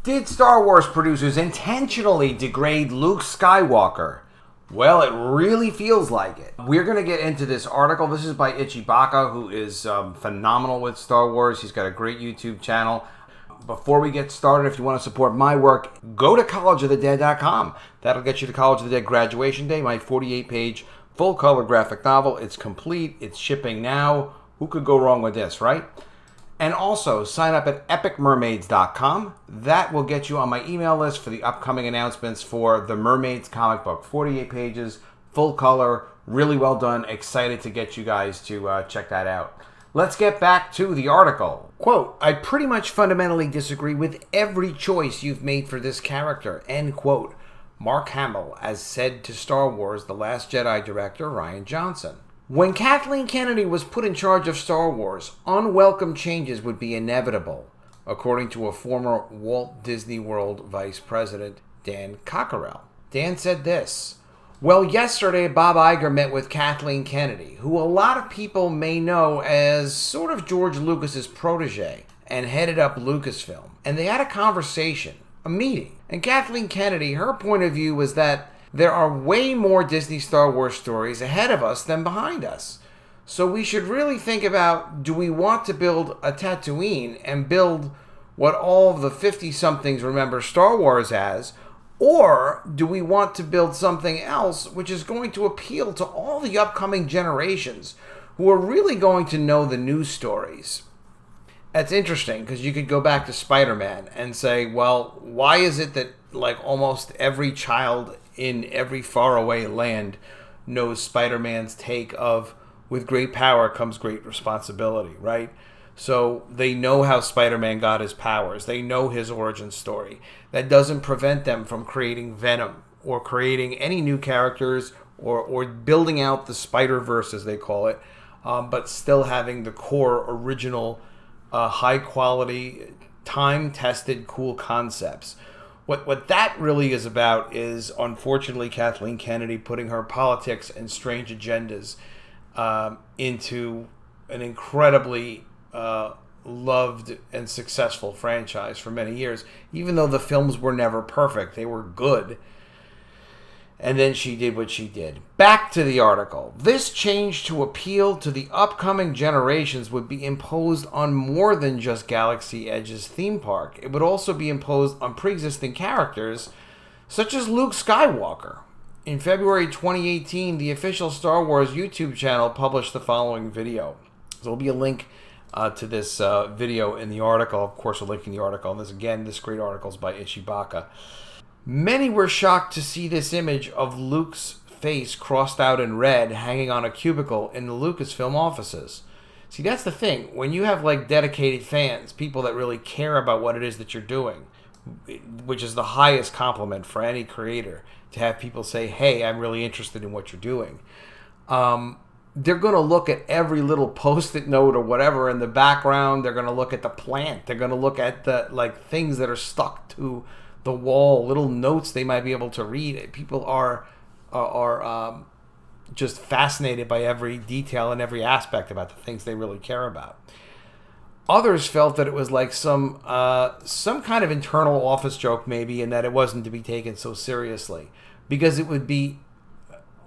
Did Star Wars producers intentionally degrade Luke Skywalker? Well, it really feels like it. We're going to get into this article. This is by Bacca, who is phenomenal with Star Wars. He's got a great YouTube channel. Before we get started, if you want to support my work, go to collegeofthedead.com. That'll get you to College of the Dead graduation day, my 48-page full-color graphic novel. It's complete. It's shipping now. Who could go wrong with this, right? And also, sign up at epicmermaids.com. That will get you on my email list for the upcoming announcements for the Mermaids comic book. 48 pages, full color, really well done. Excited to get you guys to check that out. Let's get back to the article. Quote, I pretty much fundamentally disagree with every choice you've made for this character. End quote. Mark Hamill, as said to Star Wars The Last Jedi director Rian Johnson. When Kathleen Kennedy was put in charge of Star Wars, unwelcome changes would be inevitable, according to a former Walt Disney World vice president, Dan Cockerell. Dan said this, well, yesterday Bob Iger met with Kathleen Kennedy, who a lot of people may know as sort of George Lucas's protege, and headed up Lucasfilm. And they had a conversation, a meeting. And Kathleen Kennedy, her point of view was that there are way more Disney Star Wars stories ahead of us than behind us. So we should really think about, do we want to build a Tatooine and build what all of the 50-somethings remember Star Wars as, or do we want to build something else which is going to appeal to all the upcoming generations who are really going to know the new stories? That's interesting, because you could go back to Spider-Man and say, well, why is it that like almost every child in every faraway land knows Spider-Man's take of, with great power comes great responsibility, right? So they know how Spider-Man got his powers. They know his origin story. That doesn't prevent them from creating Venom or creating any new characters or building out the Spider-Verse, as they call it, but still having the core original high-quality, time-tested, cool concepts. What that really is about is, unfortunately, Kathleen Kennedy putting her politics and strange agendas into an incredibly loved and successful franchise for many years. Even though the films were never perfect, they were good. And then she did what she did. Back to the article. This change to appeal to the upcoming generations would be imposed on more than just Galaxy Edge's theme park. It would also be imposed on pre-existing characters, such as Luke Skywalker. In February 2018, the official Star Wars YouTube channel published the following video. So there'll be a link to this video in the article. Of course, we'll link in the article. And this great article is by Bacca. Many were shocked to see this image of Luke's face crossed out in red hanging on a cubicle in the Lucasfilm offices. See, that's the thing. When you have like dedicated fans, people that really care about what it is that you're doing, which is the highest compliment for any creator, to have people say, hey, I'm really interested in what you're doing. They're going to look at every little post-it note or whatever in the background. They're going to look at the plant. They're going to look at the like things that are stuck to the wall, little notes they might be able to read. People are just fascinated by every detail and every aspect about the things they really care about. Others felt that it was like some kind of internal office joke maybe, and that it wasn't to be taken so seriously, because it would be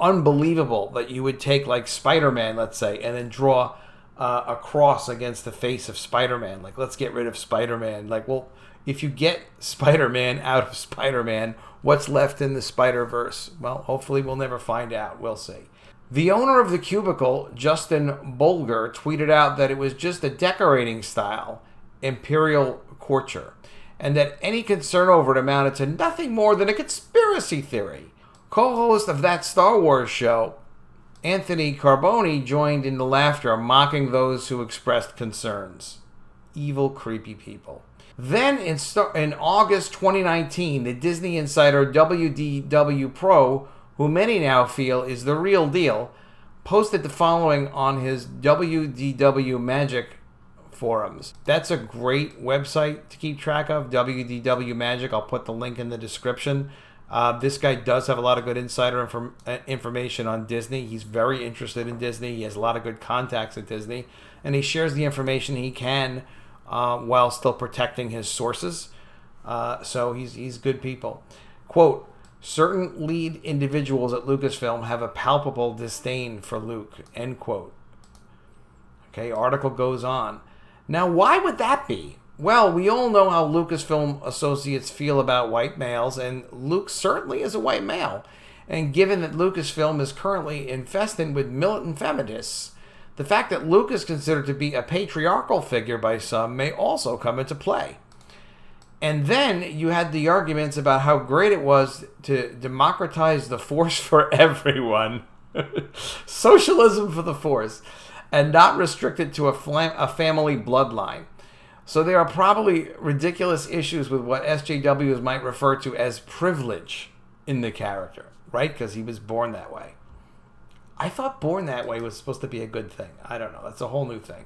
unbelievable that you would take like Spider-Man, let's say, and then draw a cross against the face of Spider-Man. Like, let's get rid of Spider-Man. Like, well, if you get Spider-Man out of Spider-Man, what's left in the Spider-Verse? Well, hopefully we'll never find out. We'll see. The owner of the cubicle, Justin Bolger, tweeted out that it was just a decorating style, imperial courture, and that any concern over it amounted to nothing more than a conspiracy theory. Co-host of that Star Wars show, Anthony Carboni, joined in the laughter, mocking those who expressed concerns. Evil, creepy people. Then in August 2019, the Disney insider WDW Pro, who many now feel is the real deal, posted the following on his WDW Magic forums. That's a great website to keep track of, WDW Magic. I'll put the link in the description. This guy does have a lot of good insider information on Disney. He's very interested in Disney. He has a lot of good contacts at Disney, and he shares the information he can while still protecting his sources. So he's good people. Quote, certain lead individuals at Lucasfilm have a palpable disdain for Luke, end quote. Okay, article goes on. Now, why would that be? Well, we all know how Lucasfilm associates feel about white males, and Luke certainly is a white male. And given that Lucasfilm is currently infested with militant feminists, the fact that Luke is considered to be a patriarchal figure by some may also come into play. And then you had the arguments about how great it was to democratize the Force for everyone. Socialism for the Force. And not restrict it to a family bloodline. So there are probably ridiculous issues with what SJWs might refer to as privilege in the character, right? Because he was born that way. I thought born that way was supposed to be a good thing. I don't know. That's a whole new thing.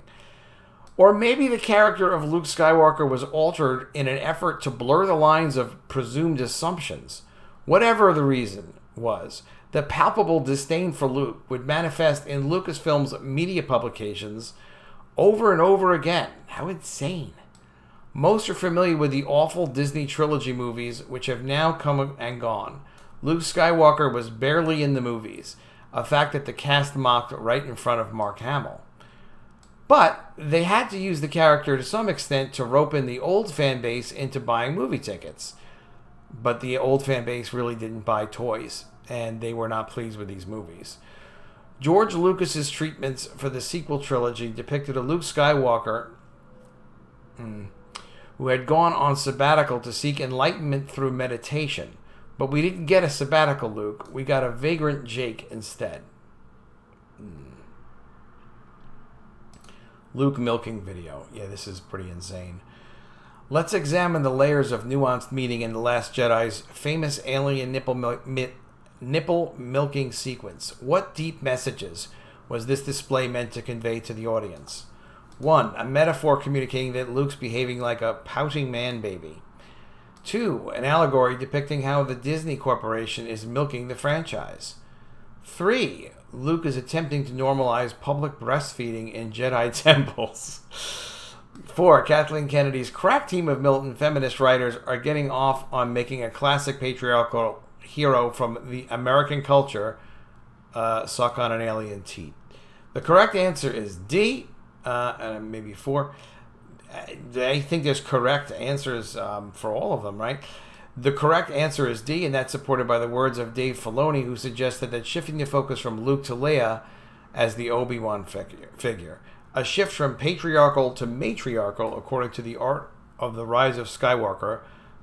Or maybe the character of Luke Skywalker was altered in an effort to blur the lines of presumed assumptions. Whatever the reason was, the palpable disdain for Luke would manifest in Lucasfilm's media publications over and over again. How insane. Most are familiar with the awful Disney trilogy movies, which have now come and gone. Luke Skywalker was barely in the movies, a fact that the cast mocked right in front of Mark Hamill. But they had to use the character to some extent to rope in the old fan base into buying movie tickets. But the old fan base really didn't buy toys, and they were not pleased with these movies. George Lucas's treatments for the sequel trilogy depicted a Luke Skywalker who had gone on sabbatical to seek enlightenment through meditation. But we didn't get a sabbatical Luke. We got a vagrant Jake instead. Luke milking video. Yeah, this is pretty insane. Let's examine the layers of nuanced meaning in The Last Jedi's famous alien nipple milking sequence. What deep messages was this display meant to convey to the audience? 1. A metaphor communicating that Luke's behaving like a pouting man baby. 2. An allegory depicting how the Disney Corporation is milking the franchise. 3. Luke is attempting to normalize public breastfeeding in Jedi temples. 4. Kathleen Kennedy's crack team of militant feminist writers are getting off on making a classic patriarchal hero from the American culture suck on an alien teat. The correct answer is D, and maybe 4. I think there's correct answers for all of them, right? The correct answer is D, and that's supported by the words of Dave Filoni, who suggested that shifting the focus from Luke to Leia as the Obi-Wan figure. A shift from patriarchal to matriarchal, according to the Art of the Rise of Skywalker,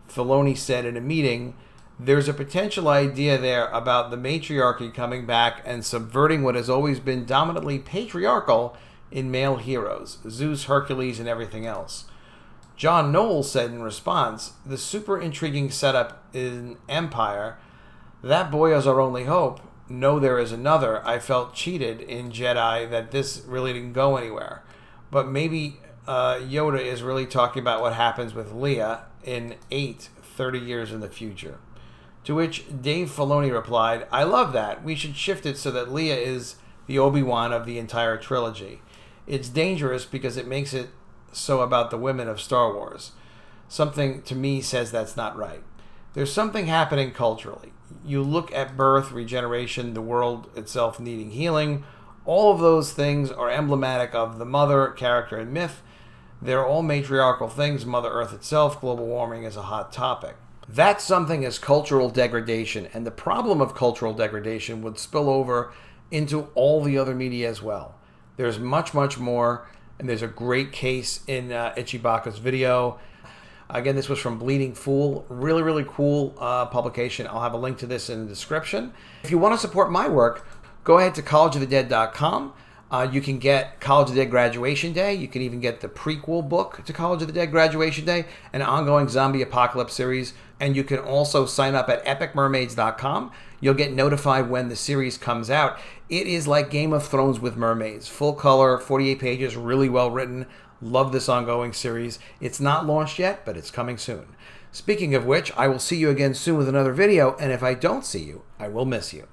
Filoni said in a meeting, there's a potential idea there about the matriarchy coming back and subverting what has always been dominantly patriarchal in male heroes, Zeus, Hercules, and everything else. John Knowles said in response, the super intriguing setup in Empire, that boy is our only hope. No, there is another. I felt cheated in Jedi that this really didn't go anywhere. But maybe Yoda is really talking about what happens with Leia in 30 years in the future. To which Dave Filoni replied, I love that. We should shift it so that Leia is the Obi-Wan of the entire trilogy. It's dangerous because it makes it so about the women of Star Wars. Something to me says that's not right. There's something happening culturally. You look at birth, regeneration, the world itself needing healing. All of those things are emblematic of the mother character and myth. They're all matriarchal things. Mother Earth itself, global warming is a hot topic. That something is cultural degradation, and the problem of cultural degradation would spill over into all the other media as well. There's much, much more, and there's a great case in Bacca's video. Again, this was from Bleeding Fool. Really, really cool publication. I'll have a link to this in the description. If you want to support my work, go ahead to collegeofthedead.com. You can get College of the Dead Graduation Day. You can even get the prequel book to College of the Dead Graduation Day, an ongoing zombie apocalypse series. And you can also sign up at epicmermaids.com. You'll get notified when the series comes out. It is like Game of Thrones with mermaids. Full color, 48 pages, really well written. Love this ongoing series. It's not launched yet, but it's coming soon. Speaking of which, I will see you again soon with another video. And if I don't see you, I will miss you.